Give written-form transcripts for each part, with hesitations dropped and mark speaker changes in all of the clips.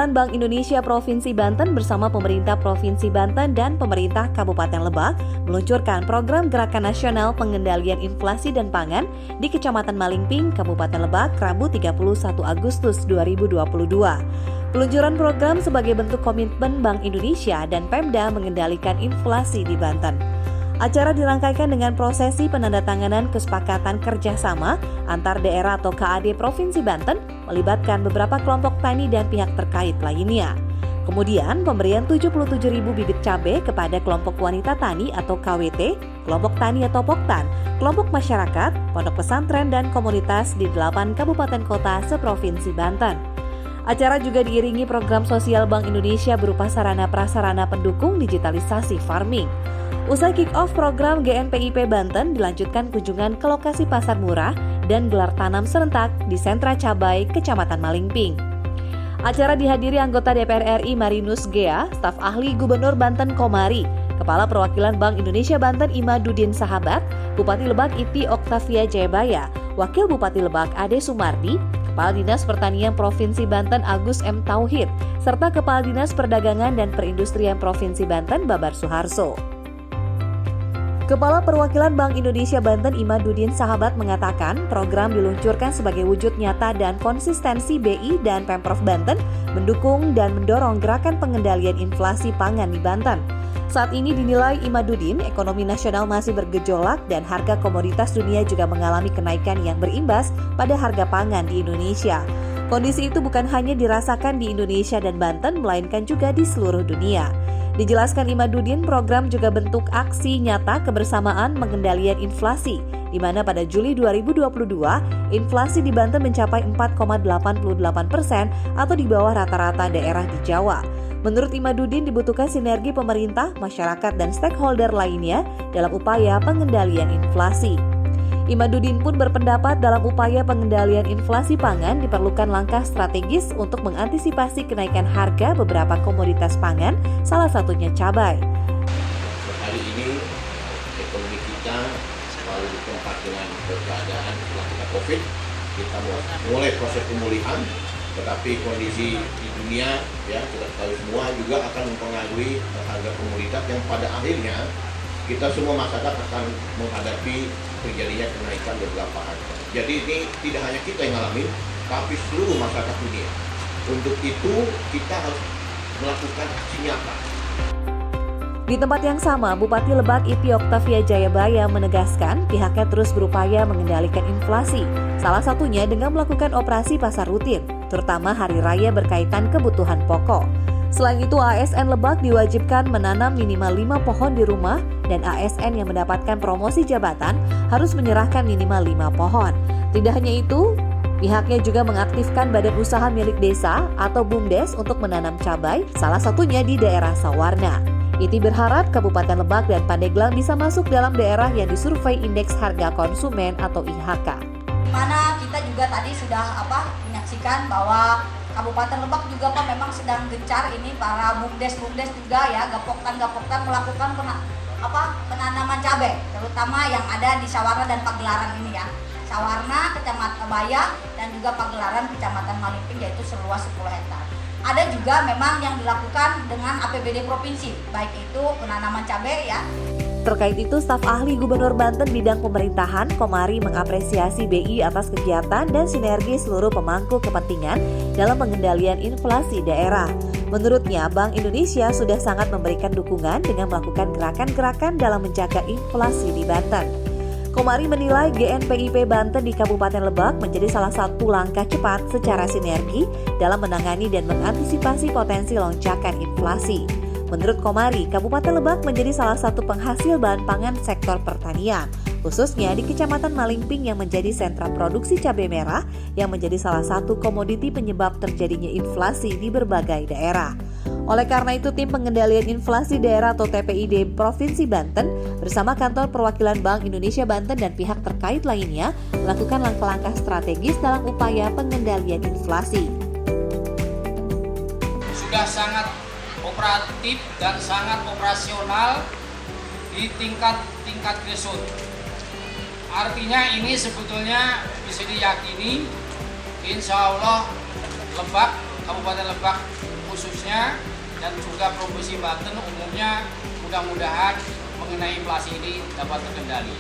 Speaker 1: Perwakilan Bank Indonesia Provinsi Banten bersama pemerintah Provinsi Banten dan pemerintah Kabupaten Lebak meluncurkan program Gerakan Nasional Pengendalian Inflasi dan Pangan di Kecamatan Malingping, Kabupaten Lebak, Rabu 31 Agustus 2022. Peluncuran program sebagai bentuk komitmen Bank Indonesia dan Pemda mengendalikan inflasi di Banten. Acara dirangkaikan dengan prosesi penandatanganan kesepakatan kerjasama antar daerah atau KAD Provinsi Banten melibatkan beberapa kelompok tani dan pihak terkait lainnya. Kemudian pemberian 77.000 bibit cabai kepada kelompok wanita tani atau KWT, kelompok tani atau Poktan, kelompok masyarakat, pondok pesantren dan komunitas di 8 kabupaten kota seprovinsi Banten. Acara juga diiringi program sosial Bank Indonesia berupa sarana-prasarana pendukung digitalisasi farming. Usai kick-off program GNPIP Banten dilanjutkan kunjungan ke lokasi pasar murah dan gelar tanam serentak di sentra cabai Kecamatan Malingping. Acara dihadiri anggota DPR RI Marinus Gea, staf ahli Gubernur Banten Komari, Kepala Perwakilan Bank Indonesia Banten Imaduddin Sahabat, Bupati Lebak Iti Oktavia Jayabaya, Wakil Bupati Lebak Ade Sumardi, Kepala Dinas Pertanian Provinsi Banten Agus M. Tauhid, serta Kepala Dinas Perdagangan dan Perindustrian Provinsi Banten Babar Suharso. Kepala Perwakilan Bank Indonesia Banten Imaduddin Sahabat mengatakan program diluncurkan sebagai wujud nyata dan konsistensi BI dan Pemprov Banten mendukung dan mendorong gerakan pengendalian inflasi pangan di Banten. Saat ini dinilai Imaduddin, ekonomi nasional masih bergejolak dan harga komoditas dunia juga mengalami kenaikan yang berimbas pada harga pangan di Indonesia. Kondisi itu bukan hanya dirasakan di Indonesia dan Banten, melainkan juga di seluruh dunia. Dijelaskan Imaduddin, program juga bentuk aksi nyata kebersamaan pengendalian inflasi, di mana pada Juli 2022, inflasi di Banten mencapai 4,88% atau di bawah rata-rata daerah di Jawa. Menurut Imaduddin, dibutuhkan sinergi pemerintah, masyarakat, dan stakeholder lainnya dalam upaya pengendalian inflasi. Imaduddin pun berpendapat dalam upaya pengendalian inflasi pangan diperlukan langkah strategis untuk mengantisipasi kenaikan harga beberapa komoditas pangan, salah satunya cabai.
Speaker 2: Hari ini ekonomi kita selalu ditempat dengan keadaan setelah kita COVID, kita mulai proses pemulihan, tetapi kondisi di dunia ya kita tahu semua juga akan mempengaruhi harga komoditas yang pada akhirnya kita semua masyarakat akan menghadapi terjadinya kenaikan beberapa harga. Jadi ini tidak hanya kita yang ngalamin, tapi seluruh masyarakat dunia. Untuk itu kita harus melakukan aksi nyata.
Speaker 1: Di tempat yang sama, Bupati Lebak Iti Oktavia Jayabaya menegaskan pihaknya terus berupaya mengendalikan inflasi, salah satunya dengan melakukan operasi pasar rutin, terutama hari raya berkaitan kebutuhan pokok. Selain itu, ASN Lebak diwajibkan menanam minimal 5 pohon di rumah dan ASN yang mendapatkan promosi jabatan harus menyerahkan minimal 5 pohon. Tidak hanya itu, pihaknya juga mengaktifkan badan usaha milik desa atau BUMDes untuk menanam cabai, salah satunya di daerah Sawarna. Iti berharap Kabupaten Lebak dan Pandeglang bisa masuk dalam daerah yang disurvei Indeks Harga Konsumen atau IHK.
Speaker 3: Mana kita juga tadi sudah menyaksikan bahwa Kabupaten Lebak juga memang sedang gencar ini para BUMDes juga ya gapoktan melakukan penanaman cabai, terutama yang ada di Sawarna dan Pagelaran ini ya. Sawarna, Kecamatan Baya, dan juga Pagelaran, Kecamatan Malingping, yaitu seluas 10 hektar. Ada juga memang yang dilakukan dengan APBD provinsi, baik itu penanaman cabai ya.
Speaker 1: Terkait itu, staf ahli Gubernur Banten bidang pemerintahan, Komari, mengapresiasi BI atas kegiatan dan sinergi seluruh pemangku kepentingan dalam pengendalian inflasi daerah. Menurutnya, Bank Indonesia sudah sangat memberikan dukungan dengan melakukan gerakan-gerakan dalam menjaga inflasi di Banten. Komari menilai GNPIP Banten di Kabupaten Lebak menjadi salah satu langkah cepat secara sinergi dalam menangani dan mengantisipasi potensi lonjakan inflasi. Menurut Komari, Kabupaten Lebak menjadi salah satu penghasil bahan pangan sektor pertanian, khususnya di Kecamatan Malingping yang menjadi sentra produksi cabai merah yang menjadi salah satu komoditi penyebab terjadinya inflasi di berbagai daerah. Oleh karena itu, Tim Pengendalian Inflasi Daerah atau TPID Provinsi Banten bersama Kantor Perwakilan Bank Indonesia Banten dan pihak terkait lainnya melakukan langkah-langkah strategis dalam upaya pengendalian inflasi.
Speaker 4: Sudah sangat operatif dan sangat operasional di tingkat grassroots. Artinya ini sebetulnya bisa diyakini insya Allah Lebak, Kabupaten Lebak khususnya dan juga Provinsi Banten umumnya, mudah-mudahan mengenai inflasi ini dapat terkendali.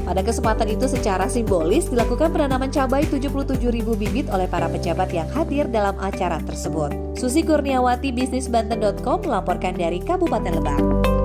Speaker 1: Pada kesempatan itu secara simbolis dilakukan penanaman cabai 77.000 bibit oleh para pejabat yang hadir dalam acara tersebut. Susi Kurniawati, bisnisbanten.com melaporkan dari Kabupaten Lebak.